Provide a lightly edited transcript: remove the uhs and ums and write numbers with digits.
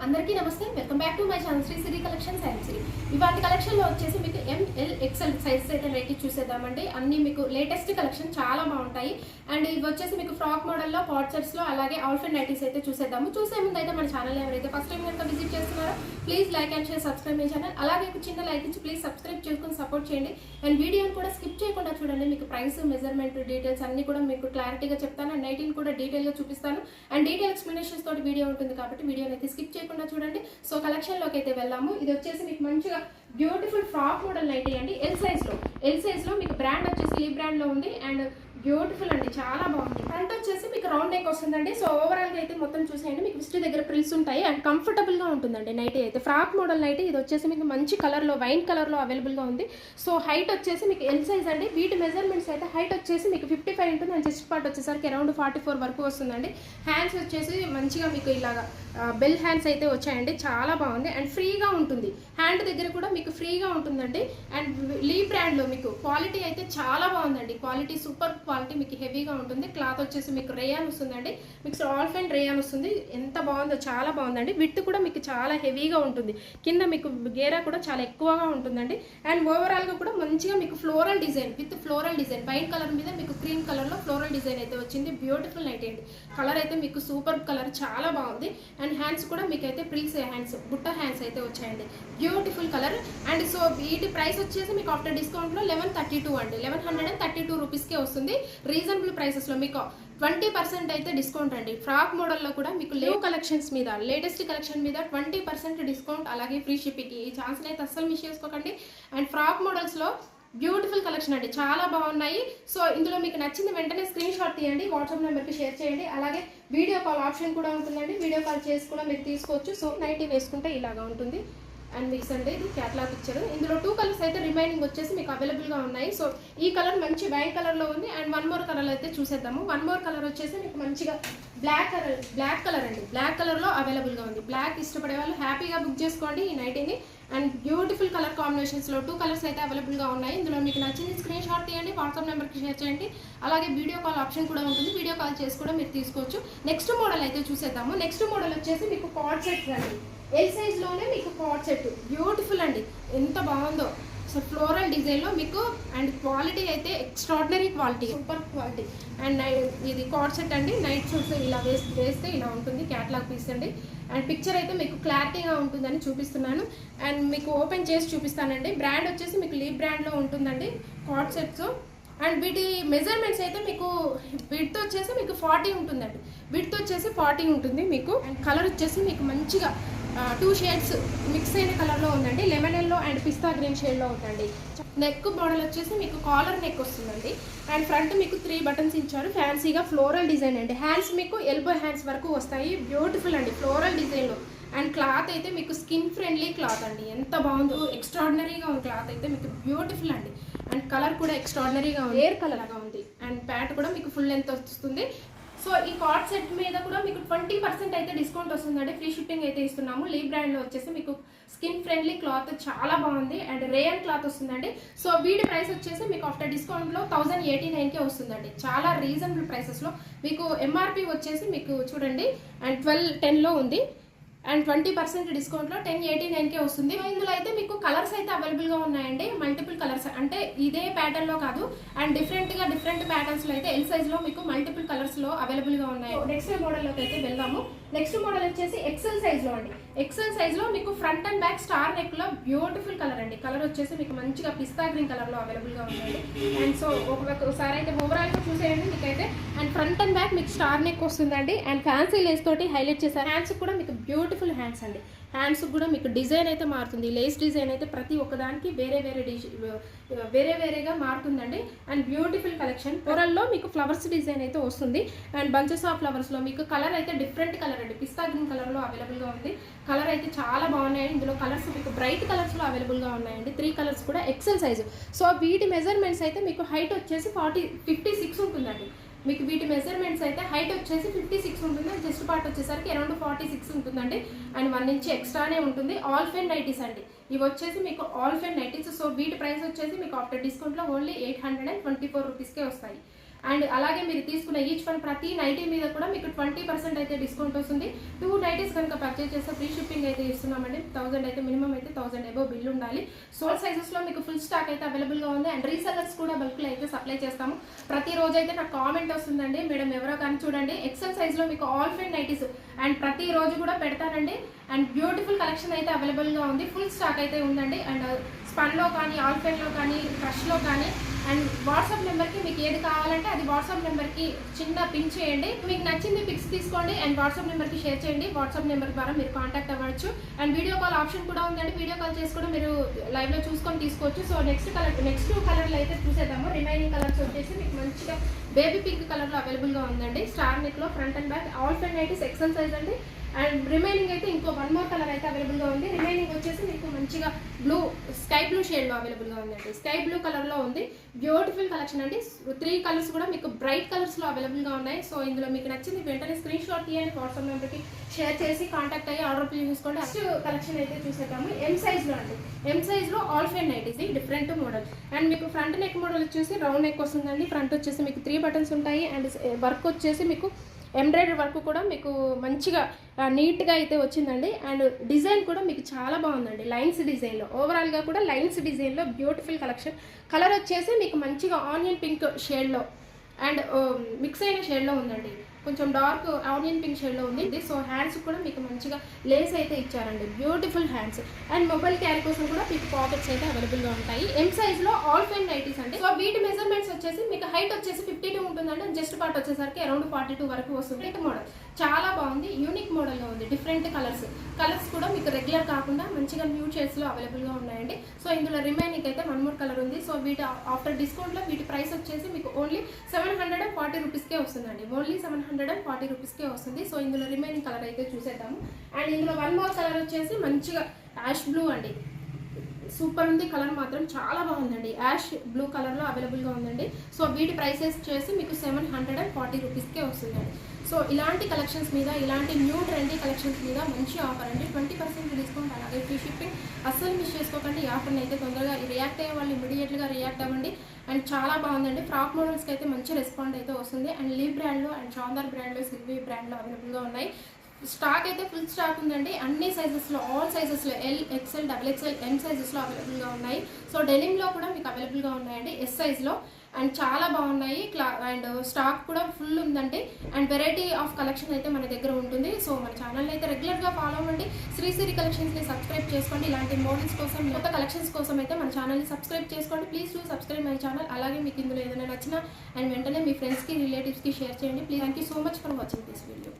అందరికీ నమస్తే, welcome back to my channel Sri Siri collections and Siri. ఇవాటి కలెక్షన్లో వచ్చేసి మీకు ML XL సైజెస్ అయితే రేట్ చూసేద్దామండి. అన్ని మీకు లేటెస్ట్ కలెక్షన్ చాలా బాగుంటాయి. అండ్ ఇవి వచ్చేసి మీకు ఫ్రాక్ మోడల్లో, పాట్ సెట్స్లో, అలాగే ఆల్ఫెన్ నైటీస్ అయితే చూసేద్దాము. చూసే ముందు అయితే మన ఛానల్ ఎవరైతే ఫస్ట్ టైం కనుక విజిట్ చేస్తున్నారో please like and share, subscribe my channel. అలాగే చిన్న లైక్ ఇచ్చి ప్లీజ్ సబ్స్క్రైబ్ చేసుకుని సపోర్ట్ చేయండి. అండ్ వీడియోని కూడా స్కిప్ చేయకుండా చూడండి. మీకు ప్రైస్, మెజర్మెంట్, డీటెయిల్స్ అన్ని కూడా మీకు క్లారిటీగా చెప్తాను. అండ్ నైటీని కూడా డీటెయిల్గా చూపిస్తాను. అండ్ డీటెయిల్ ఎక్స్ప్లెనేషన్స్ తోటి వీడియో ఉంటుంది కాబట్టి వీడియోని అయితే స్కిప్ చేయకుండా చూడండి. సో కలెక్షన్ లోకి అయితే వెళ్దాము. ఇది వచ్చేసి మీకు మంచిగా బ్యూటిఫుల్ ఫ్రాక్ మోడల్ నైటీ అండి. ఎల్ సైజ్ లో మీకు బ్రాండ్ వచ్చేసి లీ బ్రాండ్ లో ఉంది. అండ్ బ్యూటిఫుల్ అండి, చాలా బాగుంది. ఫ్రంట్ వచ్చేసి మీకు రౌండ్ నెక్ వస్తుందండి. సో ఓవరాల్ గా అయితే మొత్తం చూసేయండి. మీకు విస్ట్ దగ్గర ప్రిల్స్ ఉంటాయి అండ్ కంఫర్టబుల్ గా ఉంటుందండి నైటీ అయితే. ఫ్రాక్ మోడల్ నైటీ ఇది వచ్చేసి మీకు మంచి కలర్ లో, వైన్ కలర్ లో అవైలబుల్ గా ఉంది. సో హైట్ వచ్చేసి మీకు ఎల్ సైజ్ అండి. వీటి మెజర్మెంట్స్ అయితే హైట్ వచ్చేసి మీకు 55 ఉంటుంది అండ్ చెస్ట్ పార్ట్ వచ్చేసరికి అరౌండ్ 44 వరకు వస్తుందండి. హ్యాండ్స్ వచ్చేసి మంచిగా మీకు ఇలాగా బెల్ హ్యాండ్స్ అయితే వచ్చాయండి, చాలా బాగుంది. అండ్ ఫ్రీగా ఉంటుంది, హ్యాండ్ దగ్గర కూడా మీకు ఫ్రీగా ఉంటుందండి. అండ్ లీ బ్రాండ్ లో మీకు క్వాలిటీ అయితే చాలా బాగుందండి. క్వాలిటీ సూపర్ క్వాలిటీ, మీకు హెవీగా ఉంటుంది. క్లాత్ వచ్చేసి మీకు రేయాన్ వస్తుందండి. మీకు ఆల్ఫెన్ రేయాన్ వస్తుంది. ఎంత బాగుందో, చాలా బాగుందండి. విత్ కూడా మీకు చాలా హెవీగా ఉంటుంది. కింద మీకు గేరా కూడా చాలా ఎక్కువగా ఉంటుందండి. అండ్ ఓవరాల్ గా కూడా మంచిగా మీకు floral design with floral design, white colour మీద మీకు క్రీమ్ కలర్ లో ఫ్లోరల్ డిజైన్ అయితే వచ్చింది. బ్యూటిఫుల్ నైట్ అండి. కలర్ అయితే మీకు సూపర్ కలర్, చాలా బాగుంది. అండ్ హ్యాండ్స్ కూడా మీకు అయితే ప్రిల్స్ హ్యాండ్స్, బుట్ట హ్యాండ్స్ అయితే వచ్చాయండి. Beautiful colour. అండ్ సో వీటి ప్రైస్ వచ్చేసి మీకు ఆఫ్టర్ డిస్కౌంట్ లో 1132 అండి. 1132 రూపీస్కే వస్తుంది. రీజనబుల్ ప్రైసెస్ లో మీకు 20% అయితే డిస్కౌంట్ అండి. ఫ్రాక్ మోడల్లో కూడా మీకు న్యూ కలెక్షన్స్ మీద, లేటెస్ట్ కలెక్షన్ మీద 20% డిస్కౌంట్, అలాగే ఫ్రీ షిప్పింగ్. ఈ ఛాన్స్ అయితే అస్సలు మిస్ చేసుకోకండి. అండ్ ఫ్రాక్ మోడల్స్లో బ్యూటిఫుల్ కలెక్షన్ అండి, చాలా బాగున్నాయి. సో ఇందులో మీకు నచ్చింది వెంటనే స్క్రీన్ షాట్ తీయండి, వాట్సాప్ నెంబర్కి షేర్ చేయండి. అలాగే వీడియో కాల్ ఆప్షన్ కూడా ఉంటుందండి. వీడియో కాల్ చేసి కూడా మీరు తీసుకోవచ్చు. సో నైటీ వేసుకుంటే ఇలాగా ఉంటుంది. అండ్ మిక్స్ అండి, ఇది క్యాట్లాగ్ పిక్చర్. ఇందులో 2 కలర్స్ అయితే రిమైనింగ్ వచ్చేసి మీకు అవైలబుల్గా ఉన్నాయి. సో ఈ కలర్ మంచి వైట్ కలర్లో ఉంది. అండ్ 1 మోర్ కలర్ అయితే చూసేద్దాము. 1 మోర్ కలర్ వచ్చేసి మీకు మంచిగా బ్లాక్ కలర్ అండి. బ్లాక్ కలర్లో అవైలబుల్గా ఉంది. బ్లాక్ ఇష్టపడే వాళ్ళు హ్యాపీగా బుక్ చేసుకోండి ఈ నైటీని. అండ్ బ్యూటిఫుల్ కలర్ కాంబినేషన్స్లో 2 కలర్స్ అయితే అవైలబుల్గా ఉన్నాయి. ఇందులో మీకు నచ్చింది స్క్రీన్ షాట్ తీయండి, వాట్సాప్ నెంబర్కి షేర్ చేయండి. అలాగే వీడియో కాల్ ఆప్షన్ కూడా ఉంటుంది. వీడియో కాల్ చేసి కూడా మీరు తీసుకోవచ్చు. నెక్స్ట్ మోడల్ అయితే చూసేద్దాము. నెక్స్ట్ మోడల్ వచ్చేసి మీకు కాట్ సెట్ అండి. ఎల్ సైజ్లోనే మీకు కాట్ సెట్, బ్యూటిఫుల్ అండి, ఎంత బాగుందో. సో ఫ్లోరల్ డిజైన్లో మీకు, అండ్ క్వాలిటీ అయితే extraordinary quality, super quality. And ఇది కాట్ సెట్ అండి. నైట్ సూట్స్ ఇలా వేస్తే ఇలా ఉంటుంది. క్యాట్లాగ్ పీస్ అండి. అండ్ పిక్చర్ అయితే మీకు క్లారిటీగా ఉంటుందని చూపిస్తున్నాను. అండ్ మీకు ఓపెన్ చేసి చూపిస్తానండి. బ్రాండ్ వచ్చేసి మీకు లీ బ్రాండ్లో ఉంటుందండి కాట్ సెట్స్. అండ్ వీటి మెజర్మెంట్స్ అయితే మీకు విడ్త్ వచ్చేసి మీకు 40 ఉంటుందండి. విడ్త్ వచ్చేసి 40 ఉంటుంది మీకు. అండ్ కలర్ వచ్చేసి మీకు మంచిగా 2 షేడ్స్ మిక్స్ అయిన కలర్లో ఉందండి. Lemon yellow and pista green షేడ్లో ఉందండి. నెక్ మోడల్ వచ్చేసి మీకు కాలర్ నెక్ వస్తుందండి. అండ్ ఫ్రంట్ మీకు 3 బటన్స్ ఇచ్చారు. ఫ్యాన్సీగా ఫ్లోరల్ డిజైన్ అండి. హ్యాండ్స్ మీకు ఎల్బో హ్యాండ్స్ వరకు వస్తాయి. బ్యూటిఫుల్ అండి, ఫ్లోరల్ డిజైన్లో. అండ్ క్లాత్ అయితే మీకు స్కిన్ ఫ్రెండ్లీ క్లాత్ అండి, ఎంత బాగుందో. ఎక్స్ట్రాడినరీగా ఉంది క్లాత్ అయితే మీకు, బ్యూటిఫుల్ అండి. అండ్ కలర్ కూడా ఎక్స్ట్రాడినరీగా ఉంది, ఎయిర్ కలర్గా ఉంది. అండ్ ప్యాంట్ కూడా మీకు ఫుల్ లెంత్ వస్తుంది. సో ఈ కాట్ సెట్ మీద కూడా మీకు 20% అయితే డిస్కౌంట్ వస్తుందండి. ఫ్రీ షిప్పింగ్ అయితే ఇస్తున్నాము. లీ బ్రాండ్లో వచ్చేసి మీకు స్కిన్ ఫ్రెండ్లీ క్లాత్, చాలా బాగుంది. అండ్ రేయన్ క్లాత్ వస్తుందండి. సో వీటి ప్రైస్ వచ్చేసి మీకు ఆఫ్టర్ డిస్కౌంట్లో 1089కే వస్తుందండి. చాలా రీజనబుల్ ప్రైసెస్లో మీకు. ఎంఆర్పి వచ్చేసి మీకు చూడండి అండ్ 1210లో ఉంది. అండ్ 20% డిస్కౌంట్లో 1089కే వస్తుంది. ఇందులో అయితే మీకు కలర్స్ అయితే అవైలబుల్గా ఉన్నాయండి. మల్టిపుల్ కలర్స్ అంటే ఇదే ప్యాటర్న్లో కాదు, అండ్ డిఫరెంట్ ప్యాటర్న్స్లో అయితే ఎల్ సైజ్లో మీకు మల్టిపుల్ కలర్స్లో అవైలబుల్గా ఉన్నాయి. నెక్స్ట్ మోడల్లోకి అయితే వెళ్దాము. నెక్స్ట్ మోడల్ వచ్చేసి ఎక్సెల్ సైజ్లో అండి. ఎక్సెల్ సైజ్లో మీకు ఫ్రంట్ అండ్ బ్యాక్ స్టార్ నెక్లో బ్యూటిఫుల్ కలర్ అండి. కలర్ వచ్చేసి మీకు మంచిగా పిస్తా గ్రీన్ కలర్లో అవైలబుల్గా ఉందండి. అండ్ సో ఒకసారి అయితే ఓవరాల్గా చూసేయండి మీకైతే. అండ్ ఫ్రంట్ అండ్ బ్యాక్ మీకు స్టార్ నెక్ వస్తుందండి. అండ్ ఫ్యాన్సీ లేస్ తోటి హైలైట్ చేశారు. హ్యాండ్స్ కూడా మీకు బ్యూటిఫుల్ హ్యాండ్స్ అండి. హ్యాండ్స్ కూడా మీకు డిజైన్ అయితే మారుతుంది. లేస్ డిజైన్ అయితే ప్రతి ఒక్కదానికి వేరేగా మారుతుందండి. And beautiful collection. ఓవరాల్లో మీకు ఫ్లవర్స్ డిజైన్ అయితే వస్తుంది. అండ్ బంచెస్ ఆఫ్ ఫ్లవర్స్లో మీకు కలర్ అయితే డిఫరెంట్ కలర్ అండి. పిస్తా గ్రీన్ కలర్లో అవైలబుల్గా ఉంది. కలర్ అయితే చాలా బాగున్నాయి. ఇందులో కలర్స్ మీకు బ్రైట్ కలర్స్లో అవైలబుల్గా ఉన్నాయండి. 3 కలర్స్ కూడా ఎక్సెల్ సైజు. సో వీటి మెజర్మెంట్స్ అయితే మీకు హైట్ వచ్చేసి 56 ఉంటుందండి. మీకు వీటి మెజర్మెంట్స్ అయితే హైట్ వచ్చేసి 56 ఉంటుంది. చెస్ట్ పార్ట్ వచ్చేసరికి అరౌండ్ 46 ఉంటుందండి. అండ్ 1 ఇంచ్ ఎక్స్ట్రానే ఉంటుంది. ఆల్ఫెన్ నైటీస్ అండి ఇవి వచ్చేసి మీకు ఆల్ఫెన్ నైటీస్. సో వీటి ప్రైస్ వచ్చేసి మీకు ఆఫ్టర్ డిస్కౌంట్లో ఓన్లీ 824 రూపీస్కే వస్తాయి. అండ్ అలాగే మీరు తీసుకున్న ఈచ్ వన్ ప్రతి నైటీ మీద కూడా మీకు 20% అయితే డిస్కౌంట్ వస్తుంది. 2 నైటీస్ కనుక పర్చేజ్ చేస్తే ఫ్రీ షిప్పింగ్ అయితే ఇస్తున్నామండి. 1000 అయితే మినిమం అయితే 1000 అబోవ్ బిల్ ఉండాలి. సోల్ సైజెస్లో మీకు ఫుల్ స్టాక్ అయితే అవైలబుల్గా ఉంది. అండ్ రీసెల్లర్స్ కూడా బల్క్లో అయితే సప్లై చేస్తాము. ప్రతిరోజు అయితే నాకు కామెంట్ వస్తుందండి, మేడం ఎవరో కానీ చూడండి ఎక్సెల్ సైజ్లో మీకు ఆల్ ఫైన్ నైటీస్ అండ్ ప్రతిరోజు కూడా పెడతానండి. అండ్ బ్యూటిఫుల్ కలెక్షన్ అయితే అవైలబుల్గా ఉంది. ఫుల్ స్టాక్ అయితే ఉందండి. అండ్ స్పన్లో కానీ ఆల్ఫైన్లో కానీ క్రష్లో కానీ అండ్ వాట్సాప్ నెంబర్కి మీకు ఏది కావాలంటే అది వాట్సాప్ నెంబర్కి చిన్న పిన్ చేయండి. మీకు నచ్చింది పిక్స్ తీసుకోండి అండ్ వాట్సాప్ నెంబర్కి షేర్ చేయండి. వాట్సాప్ నెంబర్ ద్వారా మీరు కాంటాక్ట్ అవ్వచ్చు. అండ్ వీడియో కాల్ ఆప్షన్ కూడా ఉందండి. వీడియో కాల్ చేసి కూడా మీరు లైవ్లో చూసుకొని తీసుకోవచ్చు. సో నెక్స్ట్ కలర్లో అయితే చూసేద్దాము. రిమైనింగ్ కలర్స్ వచ్చేసి మీకు మంచిగా బేబీ పింక్ కలర్లో అవైలబుల్గా ఉందండి. స్టార్ నెక్లో front and back all fine nighties XL size అండి. అండ్ రిమైనింగ్ అయితే ఇంకో 1 మోర్ కలర్ అయితే అవైలబుల్గా ఉంది. రిమైనింగ్ వచ్చేసి మీకు మంచిగా స్కై బ్లూ షేడ్లో అవైలబుల్గా ఉందండి. స్కై బ్లూ కలర్లో ఉంది. బ్యూటిఫుల్ కలెక్షన్ అండి. 3 కలర్స్ కూడా మీకు బ్రైట్ కలర్స్లో అవైలబుల్గా ఉన్నాయి. సో ఇందులో మీకు నచ్చింది వెంటనే స్క్రీన్ షాట్ తీయండి, వాట్సాప్ నెంబర్కి షేర్ చేసి కాంటాక్ట్ అయ్యి ఆర్డర్ ప్లేస్ చేసుకోండి. నెక్స్ట్ కలెక్షన్ అయితే చూసేద్దాము. ఎం సైజ్లో అండి. ఎం సైజ్లో all fine nighties different model. And మీకు ఫ్రంట్ నెక్ మోడల్ వచ్చేసి రౌండ్ నెక్ వస్తుందండి. ఫ్రంట్ వచ్చేసి మీకు 3 బటన్స్ ఉంటాయి. అండ్ వర్క్ వచ్చేసి మీకు ఎంబ్రాయిడరీ వర్క్ కూడా మీకు మంచిగా నీట్గా అయితే వచ్చిందండి. అండ్ డిజైన్ కూడా మీకు చాలా బాగుందండి. లైన్స్ డిజైన్లో ఓవరాల్గా కూడా లైన్స్ డిజైన్లో బ్యూటిఫుల్ కలెక్షన్. కలర్ వచ్చేసి మీకు మంచిగా ఆనియన్ పింక్ షేడ్లో అండ్ మిక్స్ అయిన షేడ్లో ఉందండి. కొంచెం డార్క్ ఆనియన్ పింక్ షేడ్లో ఉంది. సో హ్యాండ్స్ కూడా మీకు మంచిగా లేస్ అయితే ఇచ్చారండి. Beautiful hands. And mobile carry కోసం కూడా మీకు పాకెట్స్ అయితే అవైలబుల్గా ఉంటాయి. ఎం సైజ్లో ఆల్ ఫైన్ నైటీస్ అండి. సో వీటి మెజర్మెంట్స్ వచ్చేసి మీకు హైట్ వచ్చేసి 52 ఉంటుందండి. జస్ట్ పార్ట్ వచ్చేసరికి అరౌండ్ 42 వరకు వస్తుంది. మోడల్ చాలా బాగుంది. యూనిక్ మోడల్లో ఉంది. డిఫరెంట్ కలర్స్ కూడా మీకు రెగ్యులర్ కాకుండా మంచిగా న్యూ షేడ్స్లో అవైలబుల్గా ఉన్నాయండి. సో ఇందులో రిమైనింగ్ అయితే 1 మోర్ కలర్ ఉంది. సో వీటి ఆఫ్టర్ డిస్కౌంట్లో వీటి ప్రైస్ వచ్చేసి మీకు ఓన్లీ 740 రూపీస్కే వస్తుందండి. ఓన్లీ 740 రూపీస్కే వస్తుంది. సో ఇందులో రిమైనింగ్ కలర్ అయితే చూసేద్దాము. అండ్ ఇందులో 1 మోర్ కలర్ వచ్చేసి మంచిగా యాష్ బ్లూ అండి. సూపర్ ఉంది. కలర్ మాత్రం చాలా బాగుందండి. యాష్ బ్లూ కలర్లో అవైలబుల్గా ఉందండి. సో వీటి ప్రైసెస్ వచ్చేసి మీకు 740 రూపీస్కే వస్తుందండి. సో ఇలాంటి కలెక్షన్స్ మీద, ఇలాంటి న్యూ ట్రెండీ కలెక్షన్స్ మీద మంచి ఆఫర్ అండి. 20% డిస్కౌంట్, అలాగే ఫ్రీ షిప్పింగ్. అస్సలు మిస్ చేసుకోకండి. ఈ ఆఫర్ని అయితే తొందరగా రియాక్ట్ అయ్యే వాళ్ళు ఇమీడియట్గా రియాక్ట్ అవ్వండి. అండ్ చాలా బాగుందండి. ఫ్రాక్ మోడల్స్కి అయితే మంచి రెస్పాండ్ అయితే వస్తుంది. అండ్ లీ బ్రాండ్లో అండ్ చాందర్ బ్రాండ్లో సిల్వీ బ్రాండ్లో అవైలబుల్గా ఉన్నాయి. స్టాక్ అయితే ఫుల్ స్టాక్ ఉందండి. అన్ని సైజెస్లో, ఆల్ సైజెస్లో ఎల్, ఎక్స్ఎల్, XXL, ఎం సైజెస్లో అవైలబుల్గా ఉన్నాయి. సో డెనిమ్లో కూడా మీకు అవైలబుల్గా ఉన్నాయండి ఎస్ సైజ్లో. అండ్ చాలా బాగున్నాయి. అండ్ స్టాక్ కూడా ఫుల్ ఉందండి. అండ్ వెరైటీ ఆఫ్ కలెక్షన్ అయితే మన దగ్గర ఉంటుంది. సో మన ఛానల్ని అయితే రెగ్యులర్గా ఫాలో అవ్వండి. శ్రీశ్రీ కలెక్షన్స్ని సబ్స్క్రైబ్ చేసుకోండి. ఇలాంటి మోడల్స్ కోసం, కొత్త కలెక్షన్స్ కోసం అయితే మన ఛానల్ని సబ్స్క్రైబ్ చేసుకోండి. Please do subscribe my channel. అలాగే మీకు ఇందులో ఏదైనా నచ్చినా అండ్ వెంటనే మీ ఫ్రెండ్స్కి, రిలేటివ్స్కి షేర్ చేయండి please. Thank you so much for watching this video.